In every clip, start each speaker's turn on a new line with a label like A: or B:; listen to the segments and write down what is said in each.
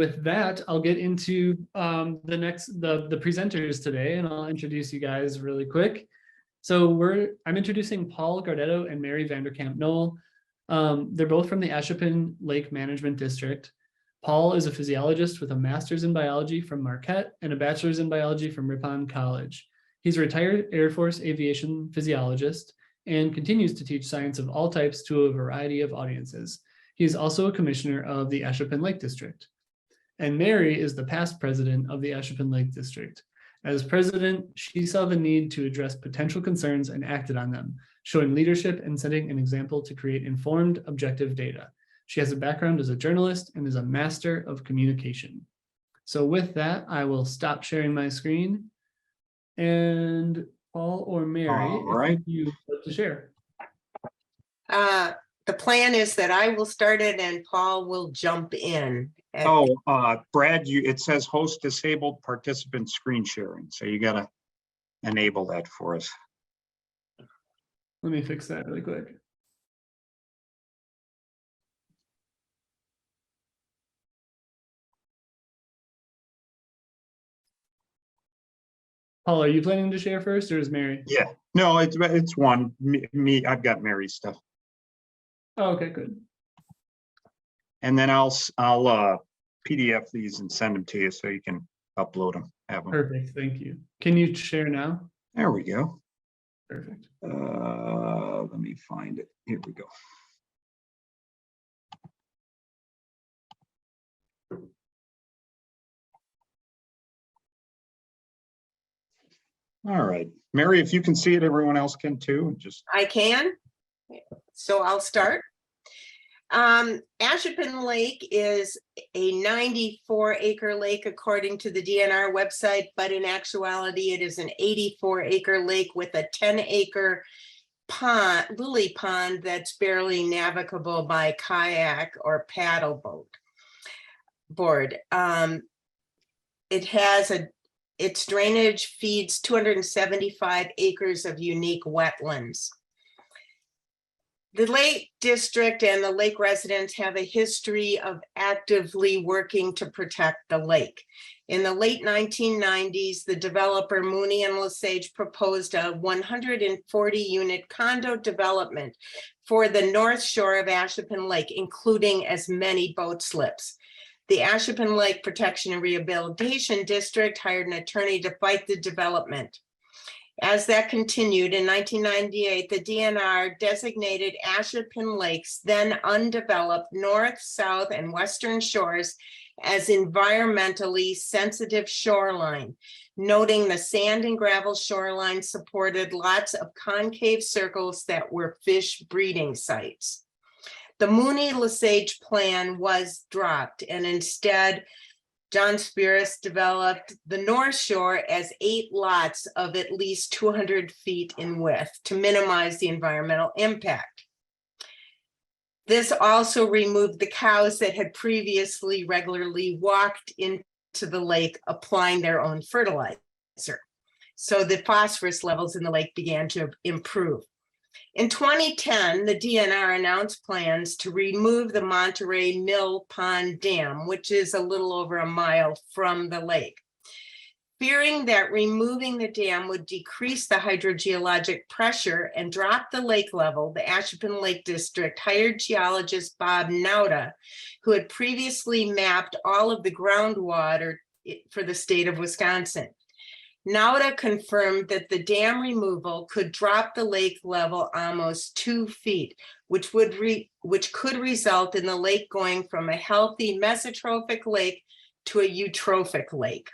A: with that, I'll get into the presenters today, and I'll introduce you guys really quick. So I'm introducing Paul Gardetto and Mary Vanderkamp Noll. They're both from the Ashippun Lake Management District. Paul is a physiologist with a master's in biology from Marquette and a bachelor's in biology from Ripon College. He's a retired Air Force aviation physiologist and continues to teach science of all types to a variety of audiences. He is also a commissioner of the Ashippun Lake District. And Mary is the past president of the Ashippun Lake District. As president, she saw the need to address potential concerns and acted on them, showing leadership and setting an example to create informed, objective data. She has a background as a journalist and is a master of communication. So with that, I will stop sharing my screen. And Paul or Mary, if you would like to share.
B: The plan is that I will start it and Paul will jump in.
C: Brad, it says host disabled participant screen sharing. So you got to enable that for us.
A: Let me fix that really quick. Paul, are you planning to share first or is Mary?
C: Yeah, no, it's one. Me, I've got Mary's stuff.
A: Oh, okay, good.
C: And then I'll PDF these and send them to you so you can upload them. Have them.
A: Perfect, thank you. Can you share now?
C: There we go.
A: Perfect.
C: Let me find it. Here we go. All right, Mary, if you can see it, everyone else can too.
B: I can. So I'll start. Ashippun Lake is a 94-acre lake according to the DNR website, but in actuality, it is an 84-acre lake with a 10-acre pond, lily pond that's barely navigable by kayak or paddle board. Its drainage feeds 275 acres of unique wetlands. The Lake District and the lake residents have a history of actively working to protect the lake. In the late 1990s, the developer Mooney and Lesage proposed a 140-unit condo development for the north shore of Ashippun Lake, including as many boat slips. The Ashippun Lake Protection and Rehabilitation District hired an attorney to fight the development. As that continued, in 1998, the DNR designated Ashippun Lake's then undeveloped north, south, and western shores as environmentally sensitive shoreline, noting the sand and gravel shoreline supported lots of concave circles that were fish breeding sites. The Mooney-Lesage plan was dropped, and instead, John Spears developed the North Shore as 8 lots of at least 200 feet in width to minimize the environmental impact. This also removed the cows that had previously regularly walked into the lake applying their own fertilizer. So the phosphorus levels in the lake began to improve. In 2010, the DNR announced plans to remove the Monterey Mill Pond Dam, which is a little over a mile from the lake. Fearing that removing the dam would decrease the hydrogeologic pressure and drop the lake level, the Ashippun Lake District hired geologist Bob Nauta, who had previously mapped all of the groundwater for the state of Wisconsin. Nauta confirmed that the dam removal could drop the lake level almost 2 feet, which could result in the lake going from a healthy mesotrophic lake to a eutrophic lake.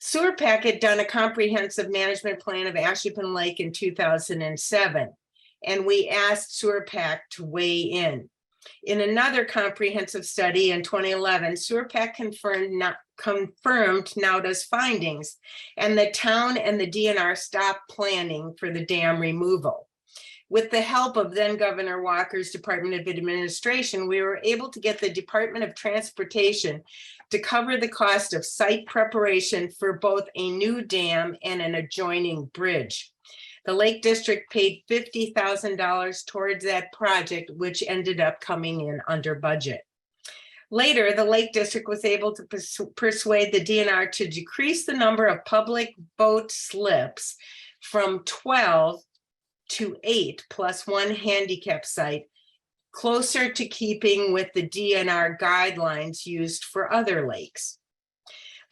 B: SewerPAC had done a comprehensive management plan of Ashippun Lake in 2007, and we asked SewerPAC to weigh in. In another comprehensive study in 2011, SewerPAC confirmed Nauta's findings, and the town and the DNR stopped planning for the dam removal. With the help of then Governor Walker's Department of Administration, we were able to get the Department of Transportation to cover the cost of site preparation for both a new dam and an adjoining bridge. The Lake District paid $50,000 towards that project, which ended up coming in under budget. Later, the Lake District was able to persuade the DNR to decrease the number of public boat slips from 12 to 8 plus one handicap site, closer to keeping with the DNR guidelines used for other lakes.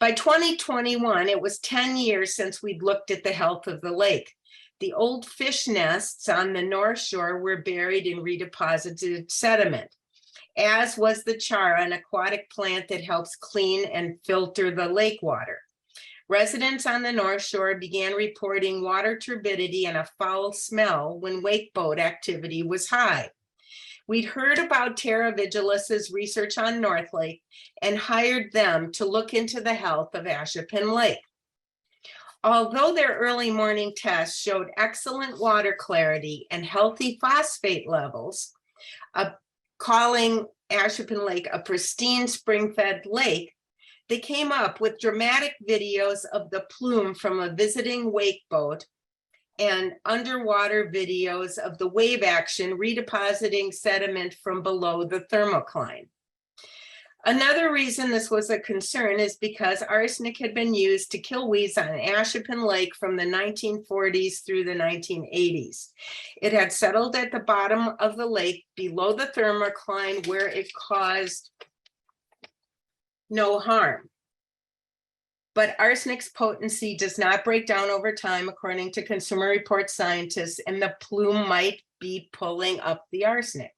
B: By 2021, it was 10 years since we'd looked at the health of the lake. The old fish nests on the North Shore were buried in redeposited sediment, as was the char, an aquatic plant that helps clean and filter the lake water. Residents on the North Shore began reporting water turbidity and a foul smell when wakeboat activity was high. We'd heard about Terra Vigilus's research on North Lake and hired them to look into the health of Ashippun Lake. Although their early morning tests showed excellent water clarity and healthy phosphate levels, calling Ashippun Lake a pristine spring-fed lake, they came up with dramatic videos of the plume from a visiting wakeboat and underwater videos of the wave action redepositing sediment from below the thermocline. Another reason this was a concern is because arsenic had been used to kill weeds on Ashippun Lake from the 1940s through the 1980s. It had settled at the bottom of the lake below the thermocline where it caused no harm. But arsenic's potency does not break down over time, according to Consumer Reports scientists, and the plume might be pulling up the arsenic.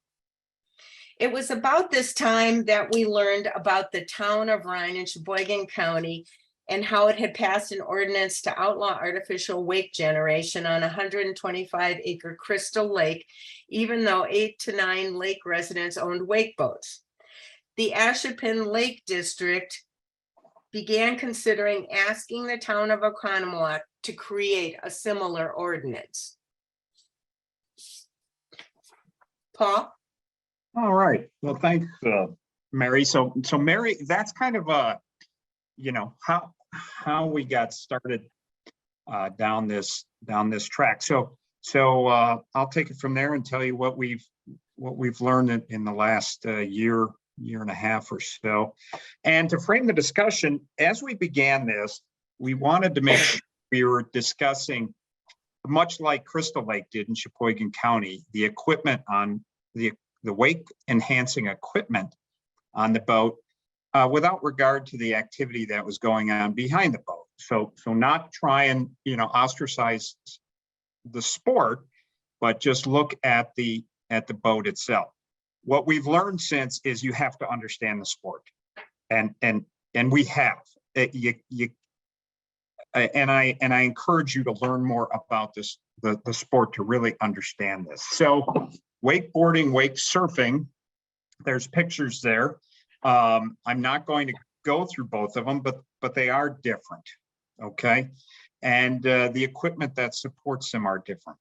B: It was about this time that we learned about the town of Rhine in Sheboygan County and how it had passed an ordinance to outlaw artificial wake generation on a 125-acre Crystal Lake, even though 8 to 9 lake residents owned wakeboats. The Ashippun Lake District began considering asking the town of Oconomowoc to create a similar ordinance. Paul?
C: All right. Well, thanks, Mary. So Mary, that's kind of how we got started down this track. So I'll take it from there and tell you what we've learned in the last year and a half or so. And to frame the discussion, as we began this, we wanted to make sure we were discussing, much like Crystal Lake did in Sheboygan County, the equipment on the wake enhancing equipment on the boat without regard to the activity that was going on behind the boat. So not try and ostracize the sport, but just look at the boat itself. What we've learned since is you have to understand the sport, and we have. And I encourage you to learn more about this, the sport, to really understand this. So wakeboarding, wake surfing, there's pictures there. I'm not going to go through both of them, but they are different, okay? And the equipment that supports them are different.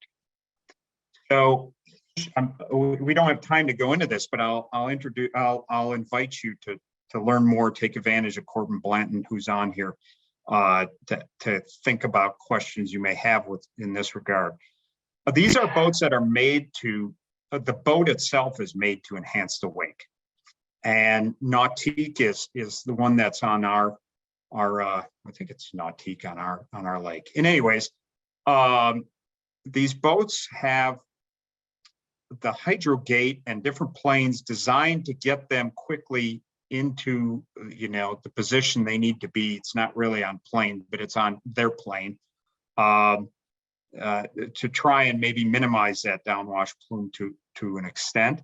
C: So we don't have time to go into this, but I'll invite you to learn more, take advantage of Corbin Blanton, who's on here, to think about questions you may have in this regard. These are boats that are made to, the boat itself is made to enhance the wake. And Nautique is the one that's on our I think it's Nautique on our lake. And anyways, these boats have the hydro gate and different planes designed to get them quickly into the position they need to be. It's not really on plane, but it's on their plane, to try and maybe minimize that downwash plume to an extent.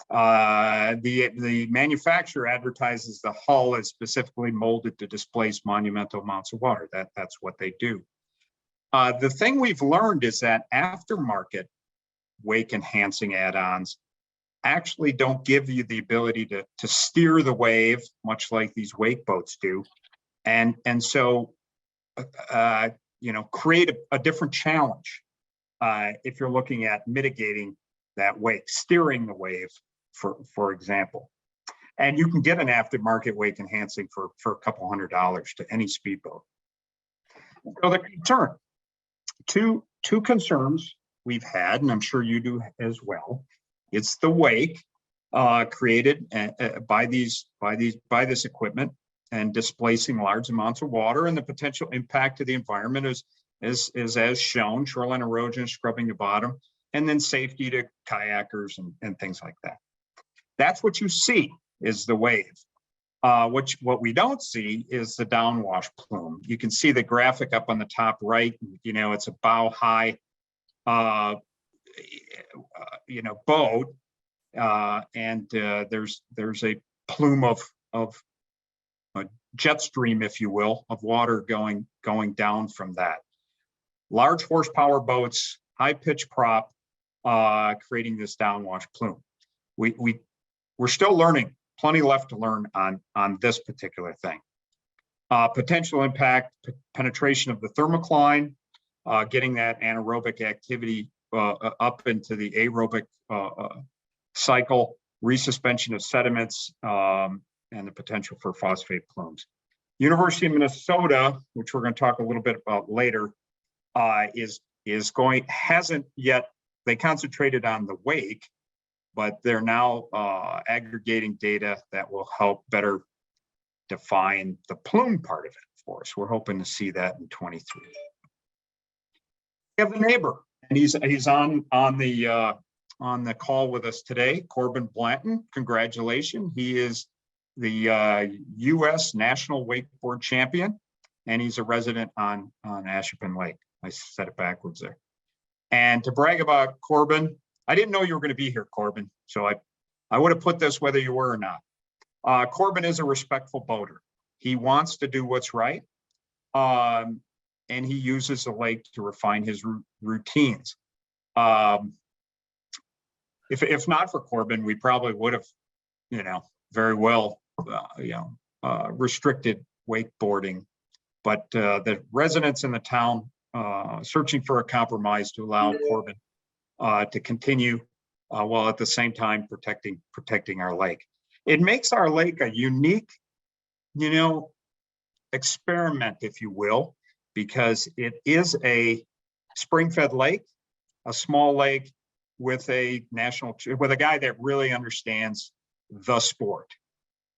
C: The manufacturer advertises the hull is specifically molded to displace monumental amounts of water. That's what they do. The thing we've learned is that aftermarket wake enhancing add-ons actually don't give you the ability to steer the wave, much like these wake boats do, and so create a different challenge if you're looking at mitigating that wake, steering the wave, for example. And you can get an aftermarket wake enhancing for a couple $100 to any speedboat. So the concern, two concerns we've had, and I'm sure you do as well. It's the wake. created by this equipment and displacing large amounts of water, and the potential impact to the environment is as shown: shoreline erosion, scrubbing the bottom, and then safety to kayakers and things like that. That's what you see is the wave. What we don't see is the downwash plume. You can see the graphic up on the top right. You know, it's a bow high, boat, and there's a plume of a jet stream, if you will, of water going down from that. Large horsepower boats, high pitch prop, creating this downwash plume. We're still learning, plenty left to learn on this particular thing. Potential impact, penetration of the thermocline, getting that anaerobic activity up into the aerobic cycle, resuspension of sediments, and the potential for phosphate plumes. University of Minnesota, which we're going to talk a little bit about later, hasn't yet, they concentrated on the wake, but they're now aggregating data that will help better define the plume part of it for us. We're hoping to see that in 23. We have the neighbor, and he's on the call with us today, Corbin Blanton. Congratulations. He is the U.S. National Wakeboard Champion, and he's a resident on Ashippun Lake. I said it backwards there. And to brag about Corbin, I didn't know you were going to be here, Corbin, so I would have put this whether you were or not. Corbin is a respectful boater. He wants to do what's right, and he uses the lake to refine his routines. If not for Corbin, we probably would have, very well, restricted wakeboarding. But the residents in the town searching for a compromise to allow Corbin to continue while at the same time protecting our lake. It makes our lake a unique, experiment, if you will, because it is a spring-fed lake, a small lake with a guy that really understands the sport.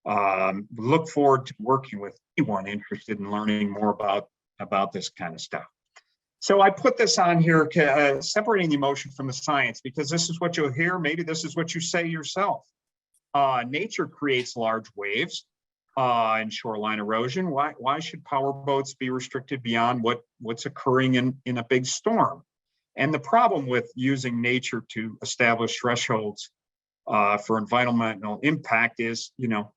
C: Look forward to working with anyone interested in learning more about this kind of stuff. So I put this on here, separating the emotion from the science, because this is what you'll hear. Maybe this is what you say yourself. Nature creates large waves and shoreline erosion. Why should power boats be restricted beyond what's occurring in a big storm? And the problem with using nature to establish thresholds for environmental impact is,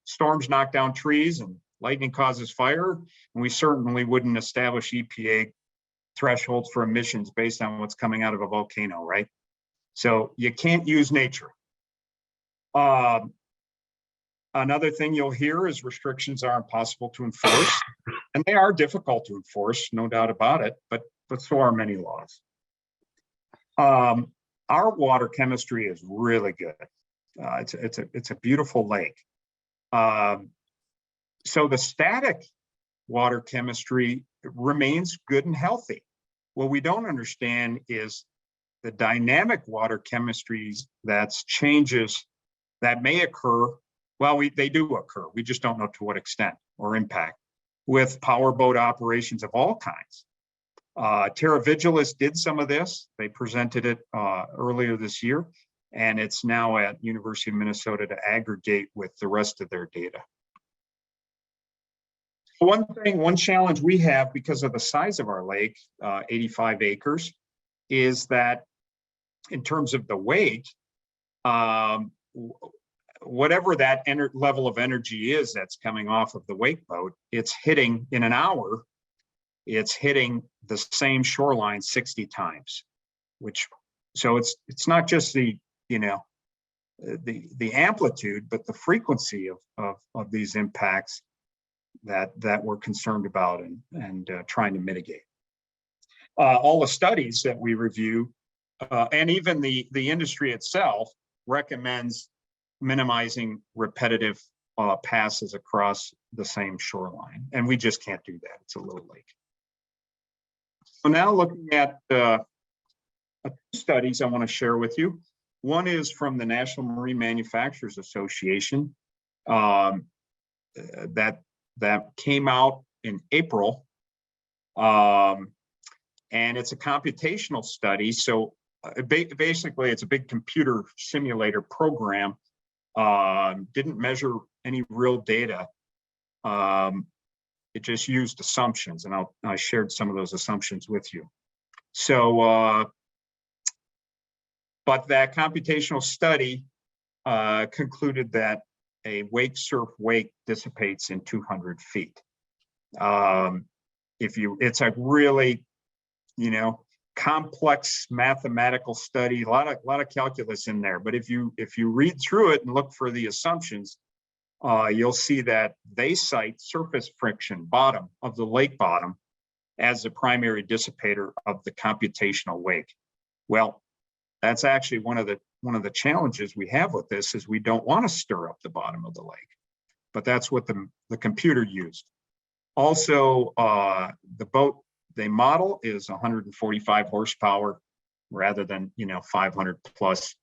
C: storms knock down trees and lightning causes fire, and we certainly wouldn't establish EPA thresholds for emissions based on what's coming out of a volcano, right? So you can't use nature. Another thing you'll hear is restrictions are impossible to enforce, and they are difficult to enforce, no doubt about it, but so are many laws. Our water chemistry is really good. It's a beautiful lake. So the static water chemistry remains good and healthy. What we don't understand is the dynamic water chemistries that's changes that may occur. Well, they do occur. We just don't know to what extent or impact with powerboat operations of all kinds. Terra Vigilis did some of this. They presented it earlier this year, and it's now at University of Minnesota to aggregate with the rest of their data. One challenge we have because of the size of our lake, 85 acres, is that in terms of the weight, whatever that level of energy is that's coming off of the WakeBoat, it's hitting in an hour, it's hitting the same shoreline 60 times, so it's not just the amplitude, but the frequency of these impacts that we're concerned about and trying to mitigate. All the studies that we review, and even the industry itself, recommends minimizing repetitive passes across the same shoreline, and we just can't do that. It's a little lake. So now looking at two studies I want to share with you. One is from the National Marine Manufacturers Association that came out in April. And it's a computational study. So basically, it's a big computer simulator program. Didn't measure any real data. It just used assumptions, and I shared some of those assumptions with you. So, but that computational study concluded that a wake surf wake dissipates in 200 feet. It's a really, complex mathematical study, a lot of calculus in there. But if you read through it and look for the assumptions, you'll see that they cite surface friction, bottom of the lake bottom, as the primary dissipator of the computational wake. Well, that's actually one of the challenges we have with this is we don't want to stir up the bottom of the lake, but that's what the computer used. Also, the boat they model is 145 horsepower rather than 500 plus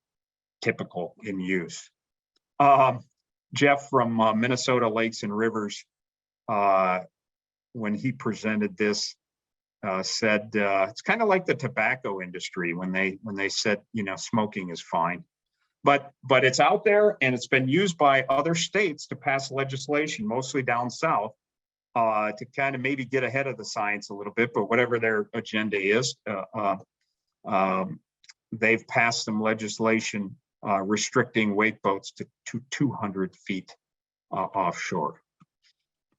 C: typical in use. Jeff from Minnesota Lakes and Rivers, when he presented this, said it's kind of like the tobacco industry when they said smoking is fine, but it's out there and it's been used by other states to pass legislation, mostly down south, to kind of maybe get ahead of the science a little bit. But whatever their agenda is, they've passed some legislation restricting wake boats to 200 feet offshore.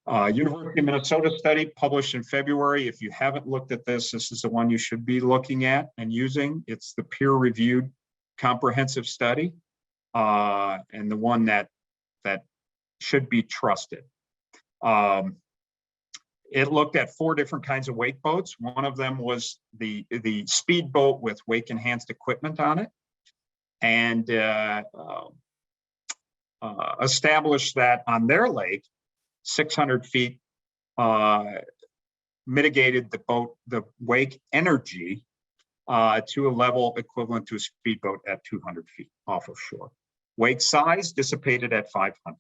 C: University of Minnesota study published in February. If you haven't looked at this is the one you should be looking at and using. It's the peer-reviewed comprehensive study, and the one that should be trusted. It looked at 4 different kinds of wake boats. One of them was the speed boat with wake enhanced equipment on it, and established that on their lake, 600 feet mitigated the wake energy to a level equivalent to a speedboat at 200 feet off of shore. Wake size dissipated at 500.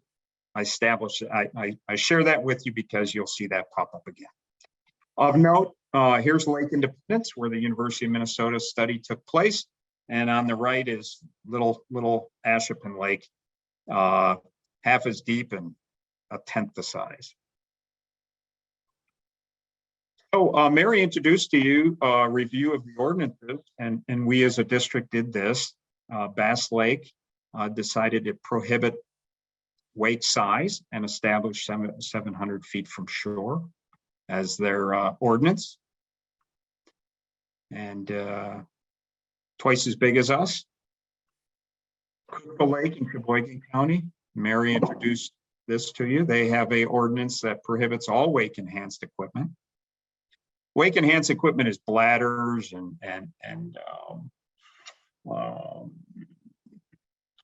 C: I share that with you because you'll see that pop up again. Of note, here's Lake Independence, where the University of Minnesota study took place. And on the right is little Ashippun Lake, half as deep and 1/10 the size. So Mary introduced to you a review of the ordinances, and we as a district did this. Bass Lake decided to prohibit wake size and establish 700 feet from shore as their ordinance. And twice as big as us. Crystal Lake in Sheboygan County, Mary introduced this to you. They have a ordinance that prohibits all wake enhanced equipment. Wake enhanced equipment is bladders and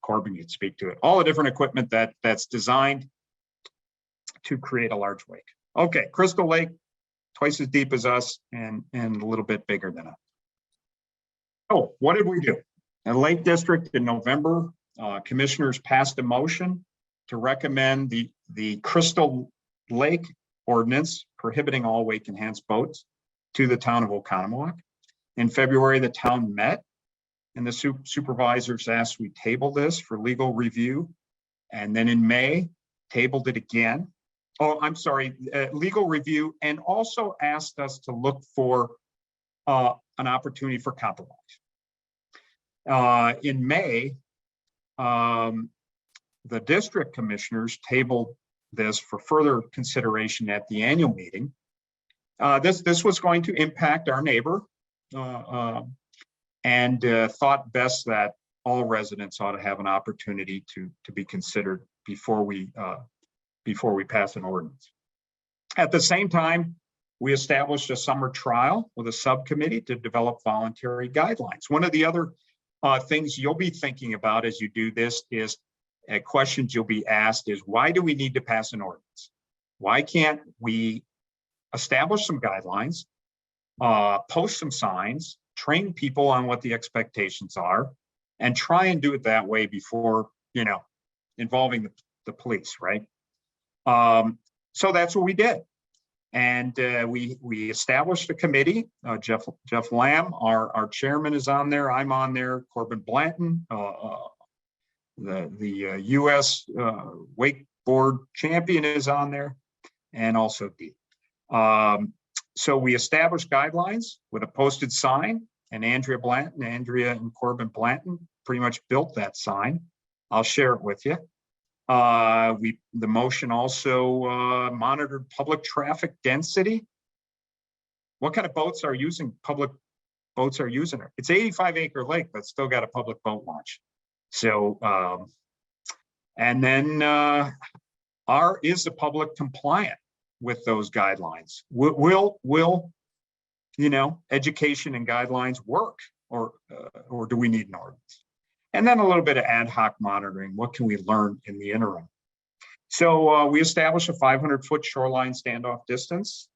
C: Corbin could speak to it. All the different equipment that's designed to create a large wake. Okay, Crystal Lake, twice as deep as us and a little bit bigger than us. Oh, what did we do? In Lake District in November, commissioners passed a motion to recommend the Crystal Lake ordinance prohibiting all wake enhanced boats to the town of Oconomowoc. In February, the town met and the supervisors asked we table this for legal review. And then in May, tabled it again. Oh, I'm sorry, legal review, and also asked us to look for an opportunity for compromise. In May, the district commissioners tabled this for further consideration at the annual meeting. This was going to impact our neighbor, and thought best that all residents ought to have an opportunity to be considered before we pass an ordinance. At the same time, we established a summer trial with a subcommittee to develop voluntary guidelines. One of the other things you'll be thinking about as you do this is questions you'll be asked is, why do we need to pass an ordinance? Why can't we establish some guidelines, post some signs, train people on what the expectations are, and try and do it that way before, involving the police, right? So that's what we did. And we established a committee. Jeff Lamb, our chairman, is on there. I'm on there. Corbin Blanton, the U.S. wakeboard champion, is on there, and also Dee. So we established guidelines with a posted sign, and Andrea and Corbin Blanton pretty much built that sign. I'll share it with you. The motion also monitored public traffic density. What kind of boats are using public boats are using it? It's 85-acre lake, but still got a public boat launch. So, and then is the public compliant with those guidelines? Will education and guidelines work, or do we need an ordinance? And then a little bit of ad hoc monitoring. What can we learn in the interim? So we established a 500-foot shoreline standoff distance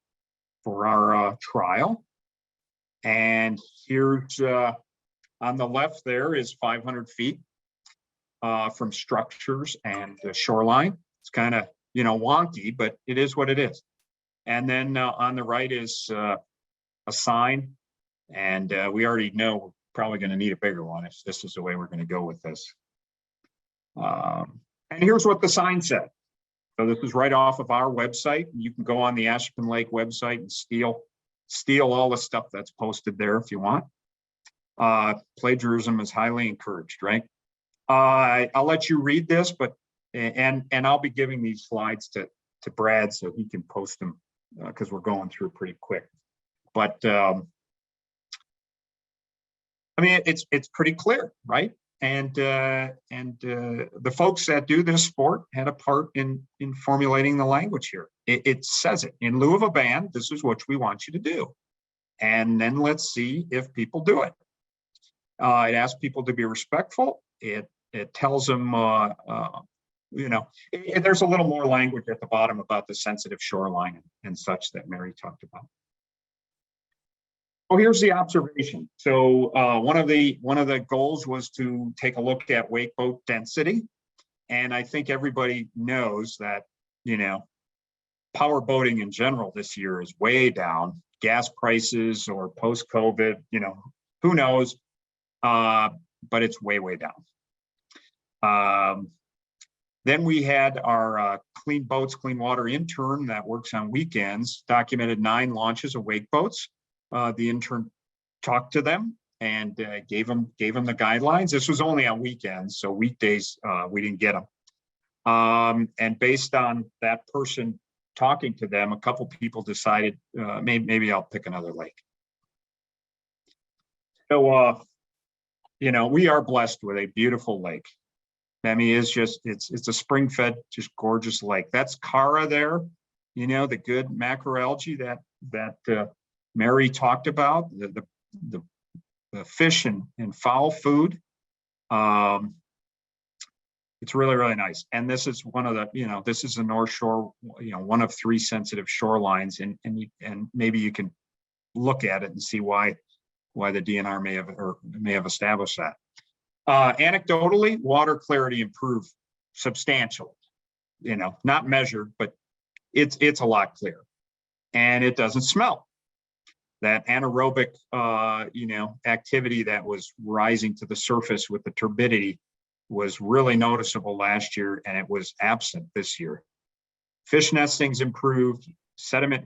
C: for our trial. And here's on the left there is 500 feet from structures and the shoreline. It's kind of, wonky, but it is what it is. And then on the right is a sign. And we already know we're probably going to need a bigger one if this is the way we're going to go with this. And here's what the sign said. So this is right off of our website. You can go on the Ashippun Lake website and steal all the stuff that's posted there if you want. Plagiarism is highly encouraged, right? I'll let you read this, but and I'll be giving these slides to Brad so he can post them because we're going through pretty quick. But I mean, it's pretty clear, right? And the folks that do this sport had a part in formulating the language here. It says it in lieu of a ban. This is what we want you to do, and then let's see if people do it. It asks people to be respectful. It tells them, there's a little more language at the bottom about the sensitive shoreline and such that Mary talked about. Oh, here's the observation. So one of the goals was to take a look at wakeboat density. And I think everybody knows that, power boating in general this year is way down. Gas prices or post-COVID, who knows? But it's way, way down. Then we had our Clean Boats, Clean Water intern that works on weekends, documented 9 launches of wake boats. The intern talked to them and gave them the guidelines. This was only on weekends, so weekdays we didn't get them. And based on that person talking to them, a couple people decided maybe I'll pick another lake. So we are blessed with a beautiful lake. I mean, it's a spring-fed, just gorgeous lake. That's Cara there. The good macroalgae that Mary talked about, the fish and fowl food. It's really, really nice. And this is one of the, this is the North Shore, one of 3 sensitive shorelines, and maybe you can look at it and see why the DNR may have established that. Anecdotally, water clarity improved substantially. Not measured, but it's a lot clearer, and it doesn't smell. That anaerobic, activity that was rising to the surface with the turbidity was really noticeable last year, and it was absent this year. Fish nestings improved, sediment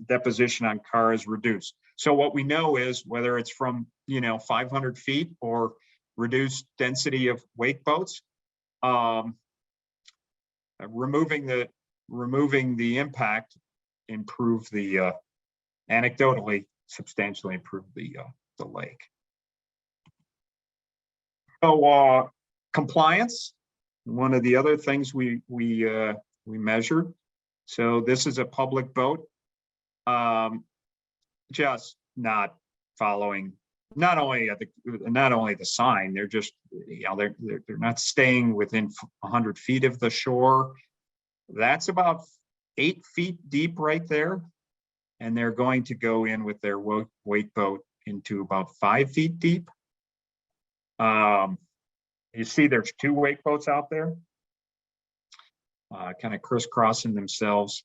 C: deposition on Cara reduced. So what we know is whether it's from 500 feet or reduced density of wake boats, removing the impact improved the anecdotally substantially improved the lake. So compliance, one of the other things we measured. So this is a public boat, just not following not only the sign. They're just they're not staying within 100 feet of the shore. That's about 8 feet deep right there. And they're going to go in with their wake boat into about 5 feet deep. You see there's 2 wake boats out there, kind of crisscrossing themselves.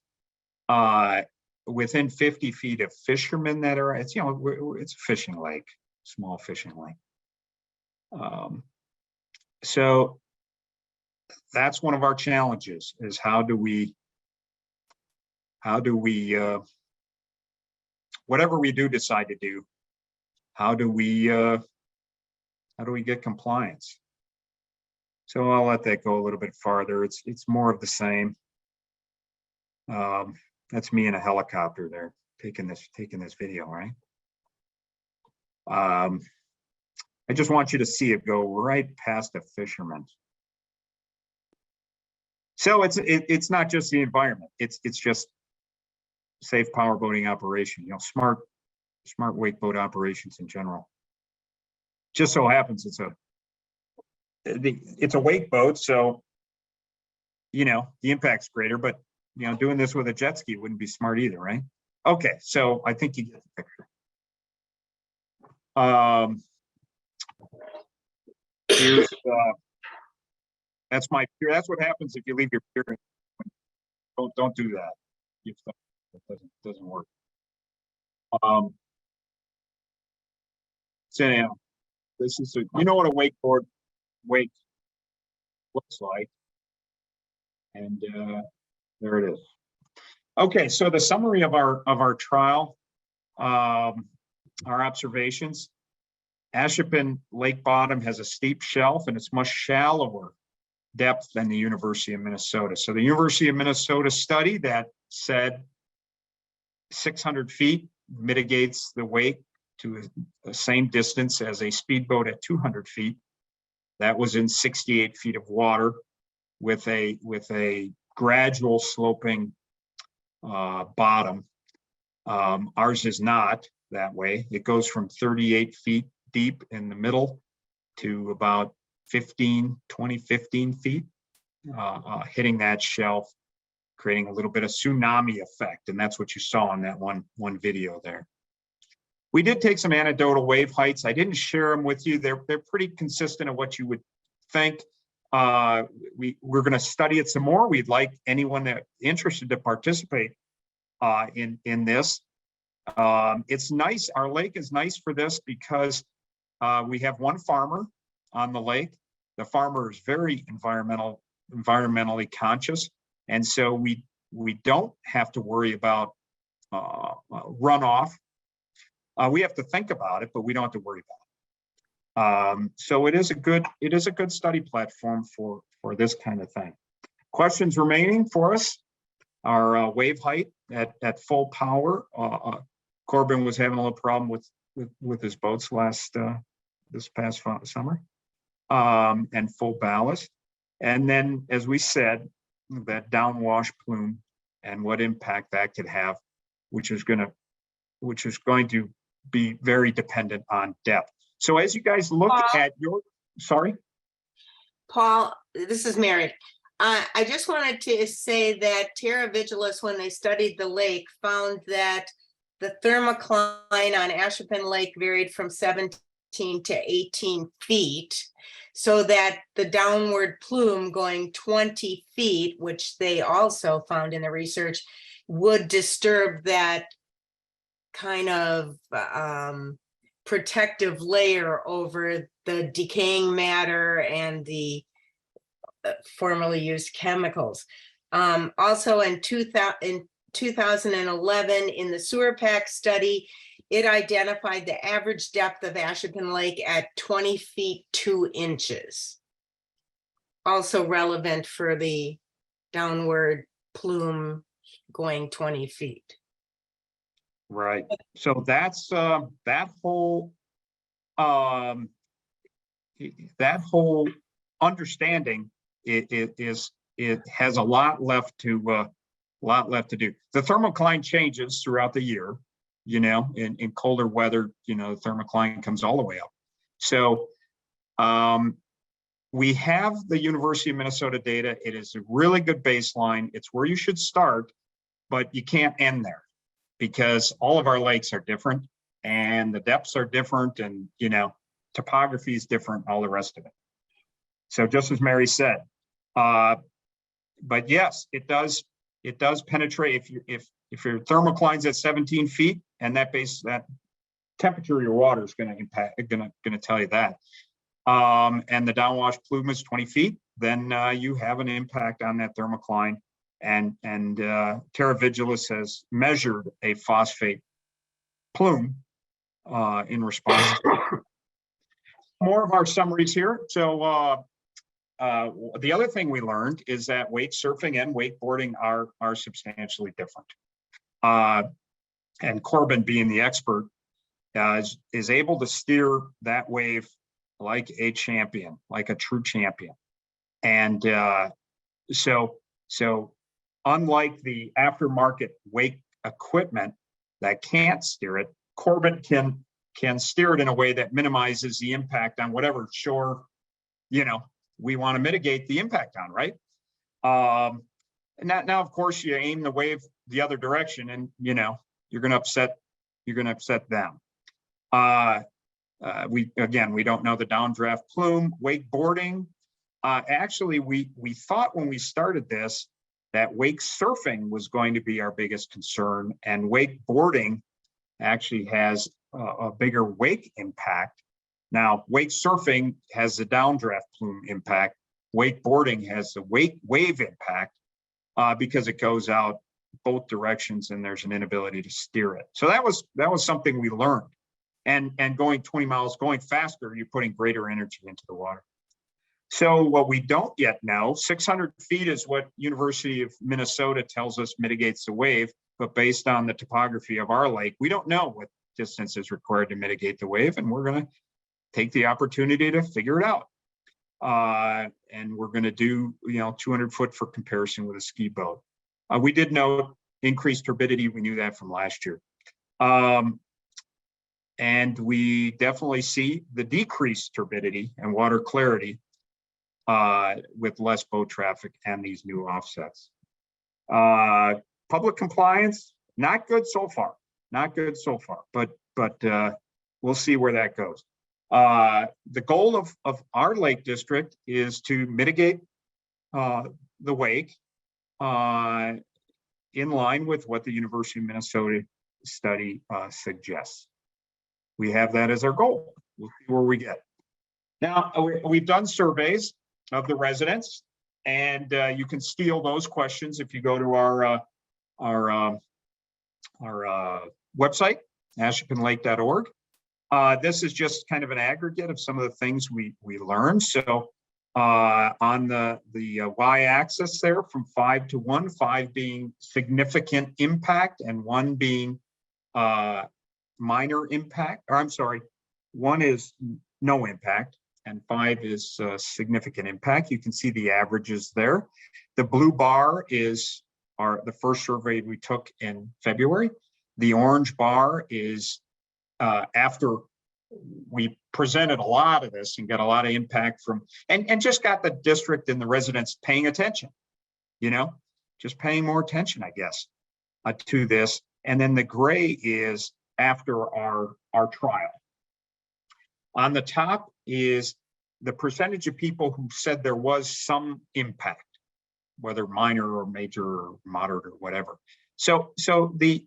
C: Within 50 feet of fishermen that are, it's, it's a fishing lake, small fishing lake. So that's one of our challenges, is how do we, whatever we do decide to do, how do we get compliance? So I'll let that go a little bit farther. It's more of the same. That's me in a helicopter there taking this video, right? I just want you to see it go right past a fisherman. So it's not just the environment. It's just safe power boating operation. Smart wake boat operations in general. Just so happens it's a wake boat, so the impact's greater. But doing this with a jet ski wouldn't be smart either, right? Okay, so I think you get the picture. Here's that's my pier. That's what happens if you leave your pier. Don't do that. It doesn't work. So anyhow, this is what a wakeboard wake looks like, and there it is. Okay, so the summary of our trial, our observations. Ashippun Lake bottom has a steep shelf, and it's much shallower depth than the University of Minnesota. So the University of Minnesota study that said 600 feet mitigates the wake to the same distance as a speedboat at 200 feet. That was in 68 feet of water with a gradual sloping bottom. Ours is not that way. It goes from 38 feet deep in the middle to about 15 feet, hitting that shelf, creating a little bit of tsunami effect. And that's what you saw in that one video there. We did take some anecdotal wave heights. I didn't share them with you. They're pretty consistent of what you would think. We're going to study it some more. We'd like anyone that's interested to participate in this. It's nice. Our lake is nice for this because we have one farmer on the lake. The farmer is very environmentally conscious, and so we don't have to worry about runoff. We have to think about it, but we don't have to worry about it. So it is a good study platform for this kind of thing. Questions remaining for us are wave height at full power. Corbin was having a little problem with his boats this past summer, and full ballast. And then, as we said, that downwash plume and what impact that could have, which is going to be very dependent on depth. So as you guys look at your, sorry?
B: Paul, this is Mary. I just wanted to say that Terra Vigilis, when they studied the lake, found that the thermocline on Ashippun Lake varied from 17 to 18 feet, so that the downward plume going 20 feet, which they also found in the research, would disturb that kind of protective layer over the decaying matter and the formerly used chemicals. Also in 2011, in the sewer pack study, it identified the average depth of Ashippun Lake at 20 feet 2 inches. Also relevant for the downward plume going 20 feet.
C: Right. So that's that whole understanding. It has a lot left to do. The thermocline changes throughout the year. In colder weather, the thermocline comes all the way up. So we have the University of Minnesota data. It is a really good baseline. It's where you should start, but you can't end there because all of our lakes are different and the depths are different. And, topography is different, all the rest of it. So just as Mary said, but yes, it does penetrate if your thermocline's at 17 feet and that temperature of your water is going to impact, going to tell you that. And the downwash plume is 20 feet, then you have an impact on that thermocline. And Terra Vigilis has measured a phosphate plume in response. More of our summaries here. So the other thing we learned is that wake surfing and wakeboarding are substantially different. And Corbin, being the expert, is able to steer that wave like a champion, like a true champion. And so unlike the aftermarket wake equipment that can't steer it, Corbin can steer it in a way that minimizes the impact on whatever shore, we want to mitigate the impact on, right? Now, of course, you aim the wave the other direction, and you're going to upset them. We don't know the downdraft plume. Wakeboarding, actually, we thought when we started this that wake surfing was going to be our biggest concern, and wakeboarding actually has a bigger wake impact. Now, wake surfing has the downdraft plume impact. Wakeboarding has the wave impact because it goes out both directions and there's an inability to steer it. So that was something we learned. And going 20 miles, going faster, you're putting greater energy into the water. So what we don't yet know, 600 feet is what University of Minnesota tells us mitigates the wave, but based on the topography of our lake, we don't know what distance is required to mitigate the wave, and we're going to take the opportunity to figure it out. And we're going to do 200 foot for comparison with a ski boat. We did note increased turbidity. We knew that from last year. And we definitely see the decreased turbidity and water clarity with less boat traffic and these new offsets. Public compliance, not good so far. Not good so far, but we'll see where that goes. The goal of our Lake District is to mitigate the wake in line with what the University of Minnesota study suggests. We have that as our goal. We'll see where we get. Now, we've done surveys of the residents, and you can steal those questions if you go to our website, ashippunlake.org. This is just kind of an aggregate of some of the things we learned. So on the y-axis there, from 5 to 1, 5 being significant impact and 1 being minor impact, or I'm sorry, 1 is no impact and 5 is significant impact. You can see the averages there. The blue bar is the first survey we took in February. The orange bar is after we presented a lot of this and got a lot of impact from, and just got the district and the residents paying attention, just paying more attention, I guess, to this. And then the gray is after our trial. On the top is the percentage of people who said there was some impact, whether minor or major or moderate or whatever. So the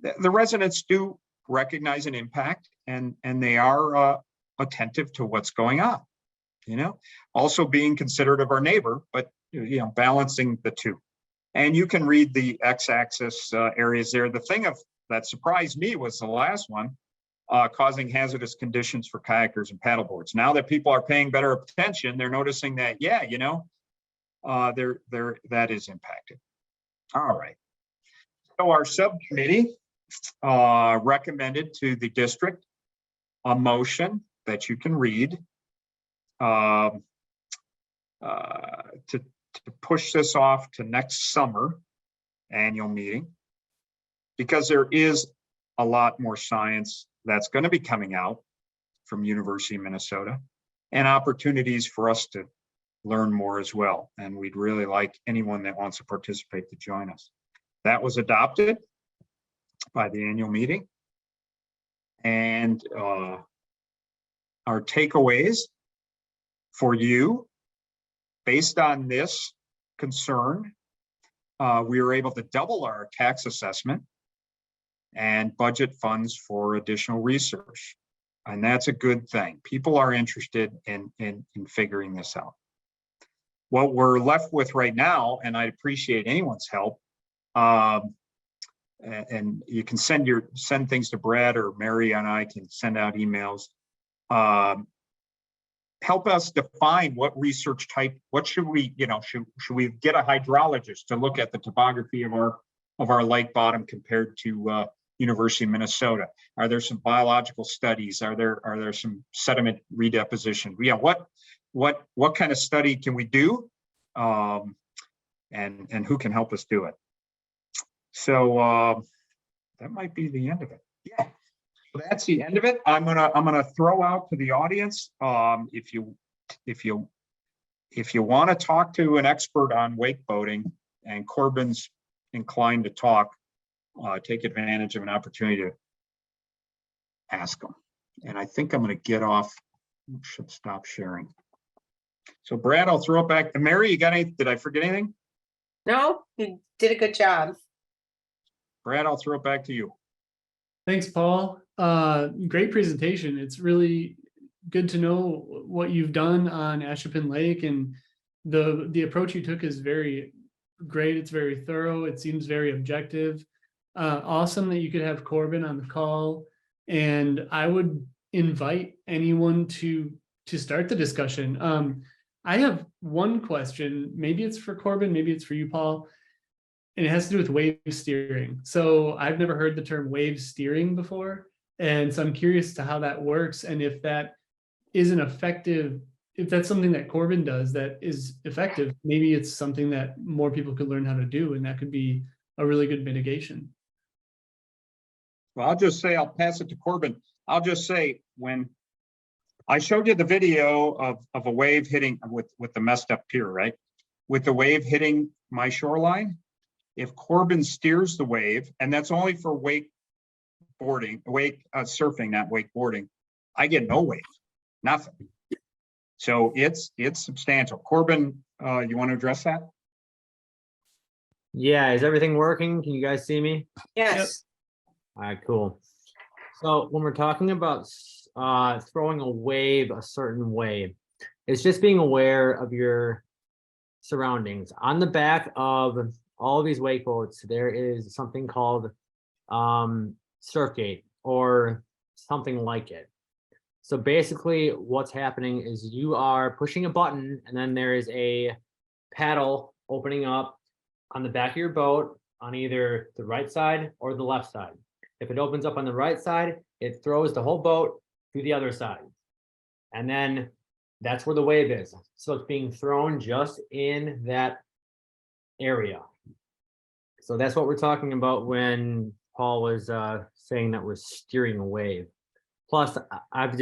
C: residents do recognize an impact, and they are attentive to what's going on, also being considerate of our neighbor, but balancing the two. And you can read the x-axis areas there. The thing that surprised me was the last one, causing hazardous conditions for kayakers and paddleboards. Now that people are paying better attention, they're noticing that, that is impacted. All right. So our subcommittee recommended to the district a motion that you can read to push this off to next summer annual meeting, because there is a lot more science that's going to be coming out from University of Minnesota and opportunities for us to learn more as well. And we'd really like anyone that wants to participate to join us. That was adopted by the annual meeting. And our takeaways for you. Based on this concern, we were able to double our tax assessment and budget funds for additional research. And that's a good thing. People are interested in figuring this out. What we're left with right now, and I'd appreciate anyone's help, and you can send things to Brad or Mary, and I can send out emails. Help us define what research type, what should we, should we get a hydrologist to look at the topography of our lake bottom compared to University of Minnesota? Are there some biological studies? Are there some sediment redeposition? What kind of study can we do? And who can help us do it? So that might be the end of it. Yeah. So that's the end of it. I'm gonna throw out to the audience. If you want to talk to an expert on wakeboating, and Corbin's inclined to talk, take advantage of an opportunity to ask them. And I think I'm going to get off. Should stop sharing. So Brad, I'll throw it back to Mary. You got any? Did I forget anything?
B: No, you did a good job.
C: Brad, I'll throw it back to you.
A: Thanks, Paul. Great presentation. It's really good to know what you've done on Ashippun Lake, and the approach you took is very great. It's very thorough. It seems very objective. Awesome that you could have Corbin on the call, and I would invite anyone to start the discussion. I have one question. Maybe it's for Corbin, maybe it's for you, Paul. And it has to do with wave steering. So I've never heard the term wave steering before. And so I'm curious to how that works, and if that is an effective, if that's something that Corbin does that is effective, maybe it's something that more people could learn how to do, and that could be a really good mitigation.
C: Well, I'll just say, I'll pass it to Corbin. I'll just say, when I showed you the video of a wave hitting with the messed up pier, right? With the wave hitting my shoreline, if Corbin steers the wave, and that's only for wakeboarding, surfing, not wakeboarding, I get no wave, nothing. So it's substantial. Corbin, you want to address that?
D: Yeah, is everything working? Can you guys see me?
B: Yes.
D: All right, cool. So when we're talking about throwing a wave a certain way, it's just being aware of your surroundings. On the back of all of these wake boats, there is something called surf gate or something like it. So basically what's happening is you are pushing a button, and then there is a paddle opening up on the back of your boat on either the right side or the left side. If it opens up on the right side, it throws the whole boat to the other side. And then that's where the wave is. So it's being thrown just in that area. So that's what we're talking about when Paul was saying that we're steering a wave. Plus, I'm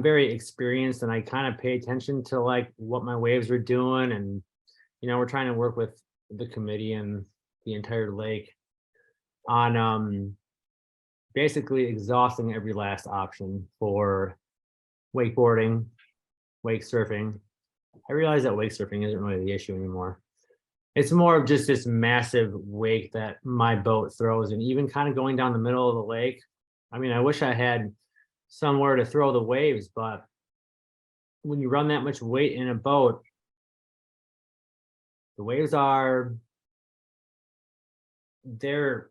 D: very experienced, and I kind of pay attention to like what my waves are doing. And, we're trying to work with the committee and the entire lake on basically exhausting every last option for wakeboarding, wake surfing. I realize that wake surfing isn't really the issue anymore. It's more of just this massive wake that my boat throws, and even kind of going down the middle of the lake. I mean, I wish I had somewhere to throw the waves, but when you run that much weight in a boat, the waves are, they're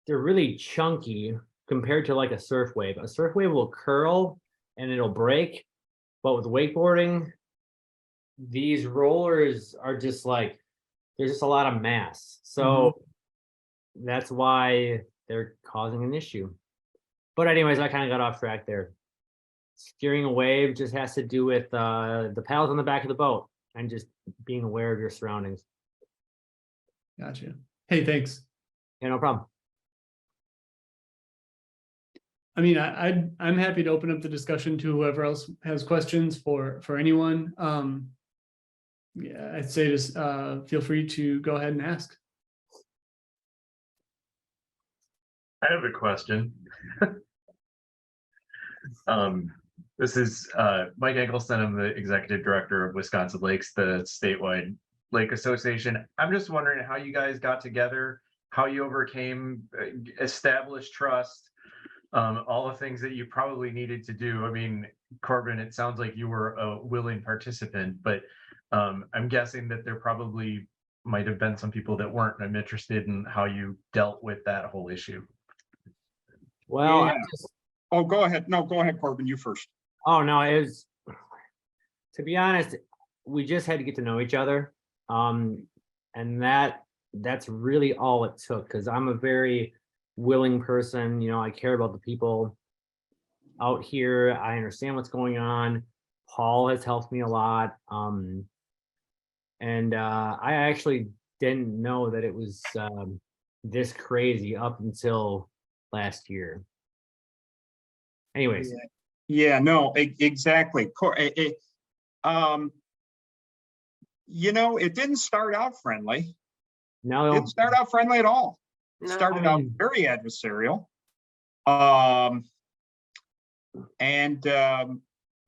D: really chunky compared to like a surf wave. A surf wave will curl and it'll break, but with wakeboarding, these rollers are just like, there's just a lot of mass. So that's why they're causing an issue. But anyways, I kind of got off track there. Steering a wave just has to do with the paddles on the back of the boat and just being aware of your surroundings.
A: Gotcha. Hey, thanks.
D: Yeah, no problem.
A: I mean, I'm happy to open up the discussion to whoever else has questions for anyone. Yeah, I'd say just feel free to go ahead and ask.
E: I have a question. This is Mike Eggleston. I'm the executive director of Wisconsin Lakes, the statewide lake association. I'm just wondering how you guys got together, how you overcame, established trust, all the things that you probably needed to do. I mean, Corbin, it sounds like you were a willing participant, but I'm guessing that there probably might have been some people that weren't. I'm interested in how you dealt with that whole issue.
D: Well,
C: Yeah. Oh, go ahead. No, go ahead, Corbin, you first.
D: oh no, it was, to be honest, we just had to get to know each other. And that's really all it took, because I'm a very willing person. You know, I care about the people out here. I understand what's going on. Paul has helped me a lot. And I actually didn't know that it was this crazy up until last year. Anyways,
C: Yeah, no, exactly. You know, it didn't start out friendly. It
D: no,
C: didn't start out friendly at all. It
B: No.
C: started
D: I
C: out
D: mean-
C: very adversarial.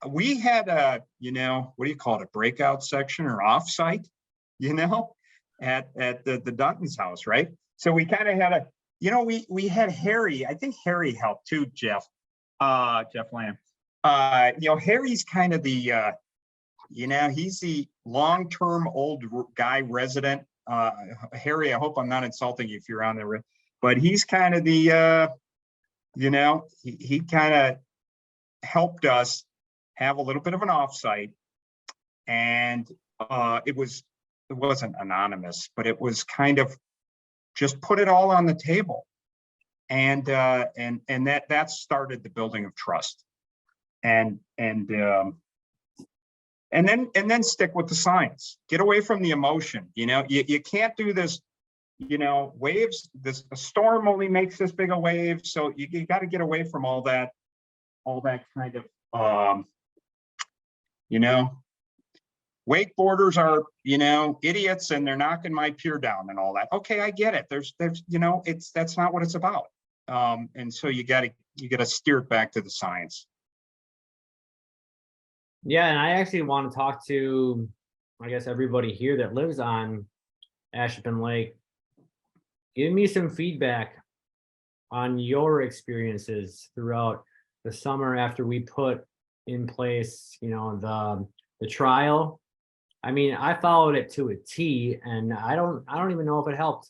C: We had a, you know, what do you call it, a breakout section or offsite, you know, at the Dunton's house, right? So we kind of had a, you know, we had Harry. I think Harry helped too, Jeff Lamb. You know, Harry's kind of the, you know, he's the long-term old guy resident. Harry, I hope I'm not insulting you if you're on there, but he's kind of the, you know, he kind of helped us have a little bit of an offsite, and it wasn't anonymous, but it was kind of just put it all on the table, and that started the building of trust, and then stick with the science. Get away from the emotion. You know, you can't do this. You know, waves. A storm only makes this big a wave, so you got to get away from all that kind of. You know, wakeboarders are, you know, idiots, and they're knocking my pier down and all that. Okay, I get it. There's, you know, that's not what it's about. And so you gotta steer it back to the science.
D: yeah, and I actually want to talk to, I guess, everybody here that lives on Ashippun Lake. Give me some feedback on your experiences throughout the summer after we put in place, you know, the trial. I mean, I followed it to a T, and I don't even know if it helped.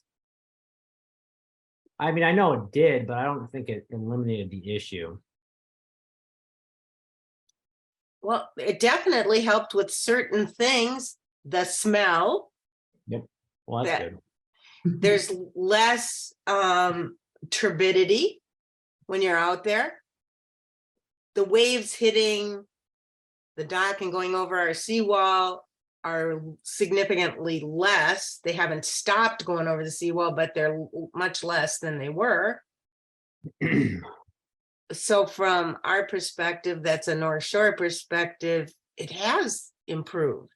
D: I mean, I know it did, but I don't think it eliminated the issue.
B: Well, it definitely helped with certain things. The smell,
D: Well, that's
B: That-
D: good.
B: there's less turbidity when you're out there. The waves hitting the dock and going over our seawall are significantly less. They haven't stopped going over the seawall, but they're much less than they were. So from our perspective, that's a North Shore perspective, it has improved.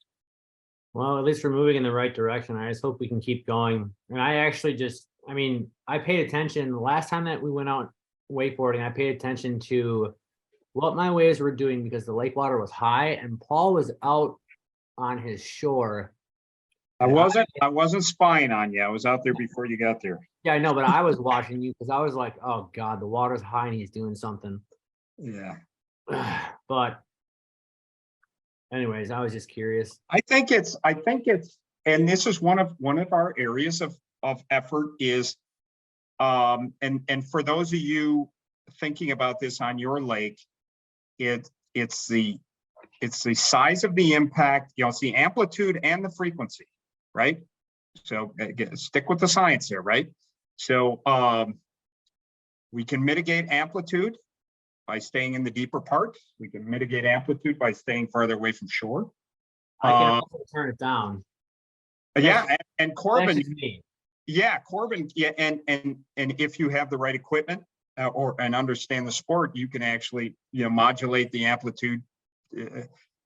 D: Well, at least we're moving in the right direction. I just hope we can keep going. And I actually just, I mean, I paid attention the last time that we went out wakeboarding. I paid attention to what my waves were doing because the lake water was high and Paul was out on his shore.
C: I wasn't spying on you. I was out there before you got there.
D: Yeah, I know, but I was watching you because I was like, oh God, the water's high and he's doing something.
C: Yeah.
D: But anyways, I was just curious.
C: I think it's, and this is one of our areas of effort is, and for those of you thinking about this on your lake, it's the size of the impact, you know, it's the amplitude and the frequency, right? So again, stick with the science there, right? So we can mitigate amplitude by staying in the deeper part. We can mitigate amplitude by staying farther away from shore.
D: I can also turn it down.
C: Yeah, and
D: That's
C: Corbin,
D: just me.
C: yeah, Corbin, yeah, and if you have the right equipment and understand the sport, you can actually, you know, modulate the amplitude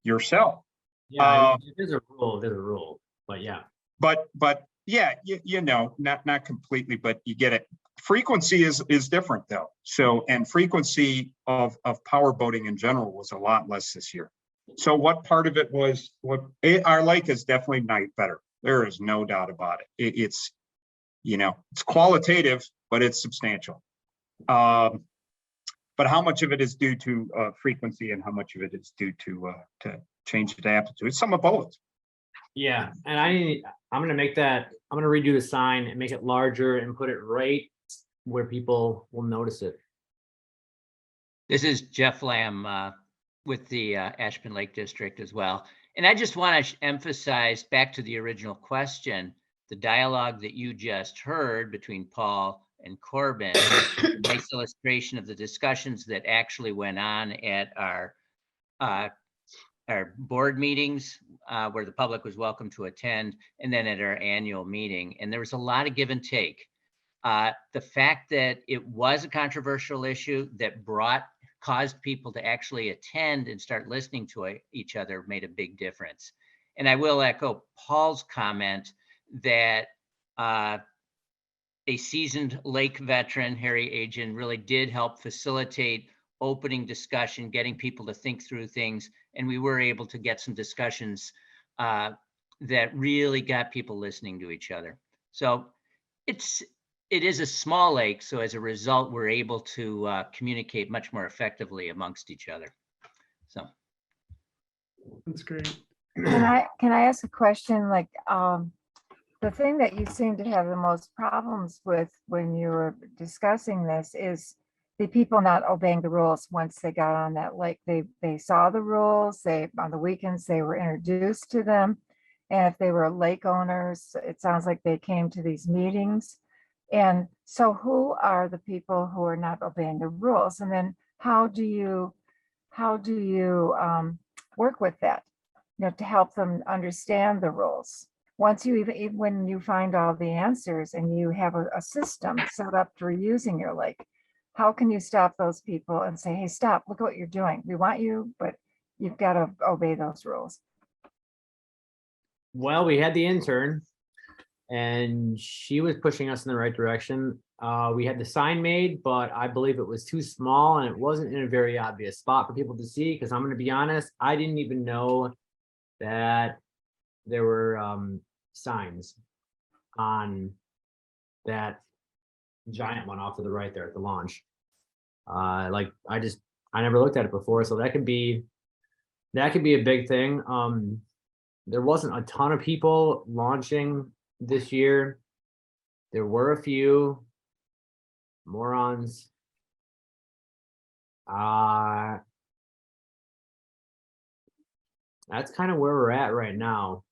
C: yourself.
D: Yeah, there's a rule, but yeah.
C: But Yeah, you know, not completely, but you get it. Frequency is different though. So, and frequency of power boating in general was a lot less this year. So what part of it was, our lake is definitely night better. There is no doubt about it. It's, you know, it's qualitative, but it's substantial. But how much of it is due to frequency and how much of it is due to change the amplitude? It's some of both.
D: Yeah, and I'm gonna make that, I'm gonna redo the sign and make it larger and put it right where people will notice it.
F: This is Jeff Lamb with the Ashippun Lake District as well. And I just want to emphasize back to the original question, the dialogue that you just heard between Paul and Corbin, nice illustration of the discussions that actually went on at our board meetings where the public was welcome to attend, and then at our annual meeting. And there was a lot of give and take. The fact that it was a controversial issue that caused people to actually attend and start listening to each other made a big difference. And I will echo Paul's comment that a seasoned lake veteran, Harry Agin, really did help facilitate opening discussion, getting people to think through things. And we were able to get some discussions that really got people listening to each other. So it is a small lake, so as a result, we're able to communicate much more effectively amongst each other. So
A: That's great.
G: Can I ask a question? Like, the thing that you seem to have the most problems with when you were discussing this is the people not obeying the rules once they got on that lake. They saw the rules, on the weekends, they were introduced to them. And if they were lake owners, it sounds like they came to these meetings. And so who are the people who are not obeying the rules? And then how do you work with that, you know, to help them understand the rules? Once you even when you find all the answers and you have a system set up for using your lake, how can you stop those people and say, hey, stop, look at what you're doing. We want you, but you've got to obey those rules.
D: Well, we had the intern and she was pushing us in the right direction. We had the sign made, but I believe it was too small and it wasn't in a very obvious spot for people to see, because I'm going to be honest, I didn't even know that there were signs on that giant one off to the right there at the launch. I never looked at it before, so that could be a big thing. There wasn't a ton of people launching this year. There were a few morons. That's kind of where we're at right now.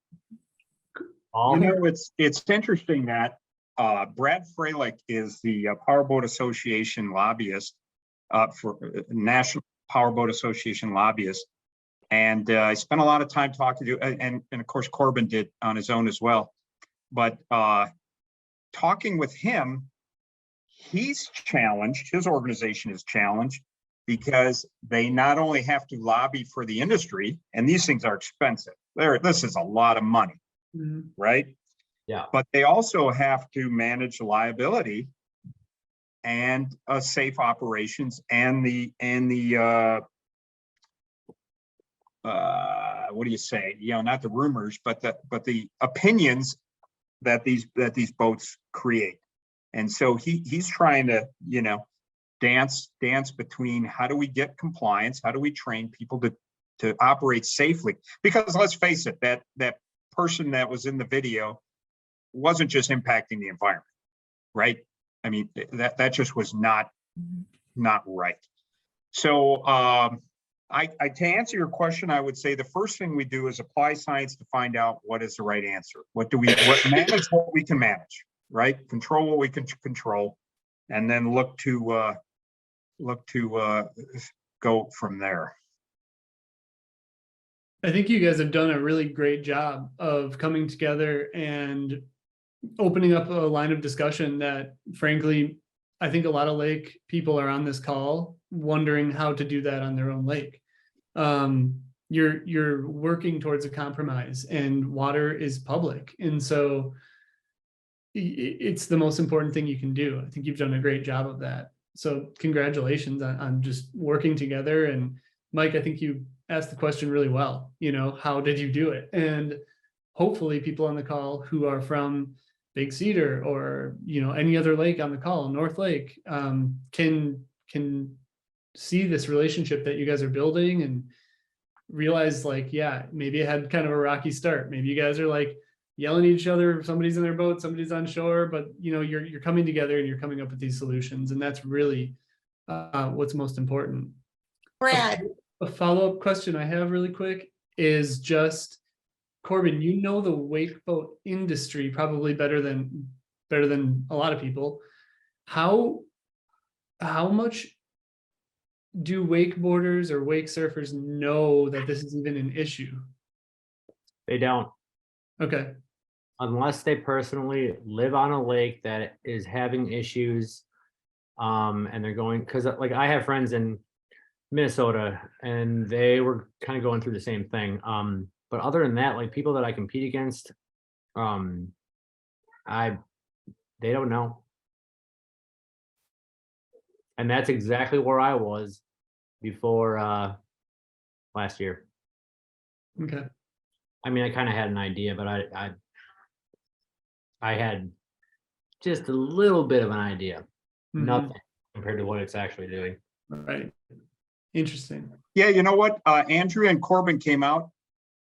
C: You know, it's interesting that Brad Freilich is the Powerboat Association lobbyist for National Powerboat Association lobbyist. And I spent a lot of time talking to, and of course, Corbin did on his own as well. But talking with him, he's challenged, his organization is challenged because they not only have to lobby for the industry, and these things are expensive. This is a lot of money, right?
D: Yeah.
C: But they also have to manage liability and safe operations and the what do you say? You know, not the rumors, but the opinions that these boats create. And so he's trying to, you know, dance between how do we get compliance, how do we train people to operate safely? Because let's face it, that person that was in the video wasn't just impacting the environment, right? I mean, that just was not right. So to answer your question, I would say the first thing we do is apply science to find out what is the right answer. Manage what we can manage, right? Control what we can control, and then look to go from there.
A: I think you guys have done a really great job of coming together and opening up a line of discussion that, frankly, I think a lot of lake people are on this call wondering how to do that on their own lake. You're working towards a compromise, and water is public. And so it's the most important thing you can do. I think you've done a great job of that. So congratulations on just working together. And Mike, I think you asked the question really well, you know, how did you do it? And hopefully people on the call who are from Big Cedar or, you know, any other lake on the call, North Lake, can see this relationship that you guys are building and realize like, yeah, maybe it had kind of a rocky start. Maybe you guys are like yelling at each other. Somebody's in their boat, somebody's on shore, but you know, you're coming together and you're coming up with these solutions. And that's really what's most important.
B: Brad,
A: A follow-up question I have really quick is just, Corbin, you know the wakeboat industry probably better than a lot of people. How much do wakeboarders or wake surfers know that this is even an issue?
D: They don't,
A: Okay.
D: unless they personally live on a lake that is having issues. And they're going, because like I have friends in Minnesota and they were kind of going through the same thing. But other than that, like people that I compete against, they don't know. And that's exactly where I was before last year.
A: Okay.
D: I mean, I kind of had an idea, but I had just a little bit of an idea.
A: Mhm.
D: Nothing compared to what it's actually doing.
A: Right. Interesting.
C: Yeah, you know what? Andrew and Corbin came out